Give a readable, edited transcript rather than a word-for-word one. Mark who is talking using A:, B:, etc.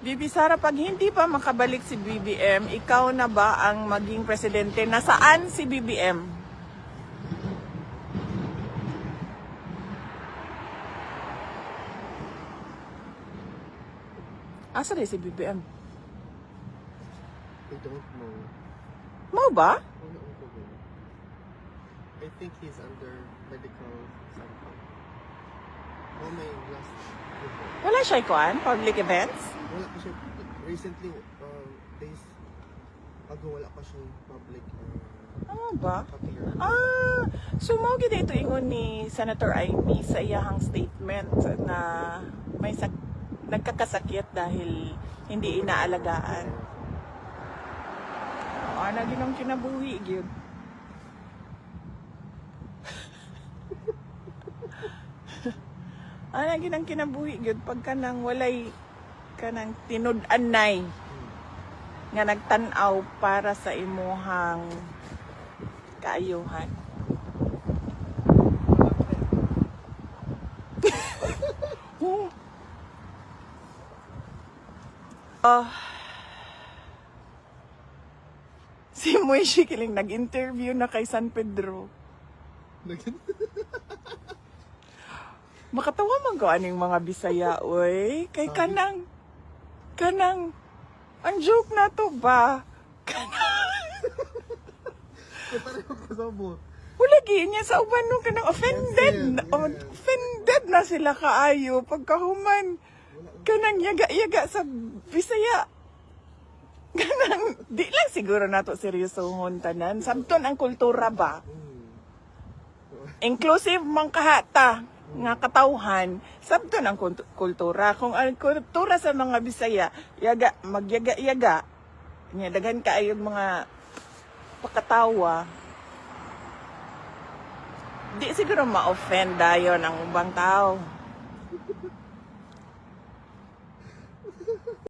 A: Bibi Sara, pag hindi pa makabalik si BBM, ikaw na ba ang maging presidente? Nasaan si BBM? Asa rin si BBM?
B: I don't know.
A: Mo ba?
B: Wala akong pagod. I think he's under medical something. Oh, my last report.
A: Wala siya ikuan? Public events?
B: Wala pa siya, recently, days ago, wala pa siya public
A: Ano ba?
B: appearance.
A: So mo gid ito ingon ni Senator Amy sa iyahang statement na may nagkakasakit dahil hindi inaalagaan. Ana ginang kinabuhi gyud. Ana ginang kinabuhi gyud pagka nang walay kanang tinud-anay nga nagtan-aw para sa imuhang kaayuhan. Si Moishi Kiling nag-interview na kay San Pedro. Makatawa man ko aning mga Bisaya, oy. Kay kanang, ang joke na to ba?
B: Pareho ka sa mo.
A: Wala niya sa uban nung kanang offended.
B: Yes, yes.
A: Offended na sila kaayo. Pagkahuman, kanang yaga-yaga sa Bisaya. Kanang, di lang siguro nato seryosohon tanan. Sabton ang kultura ba? Inclusive mang kahata nga katawhan, sabton ang kultura. Kung ang kultura sa mga Bisaya, magyaga-yaga, nya daghan kaayog mga pakatawa, di siguro ma-offend dayon ang ubang tao.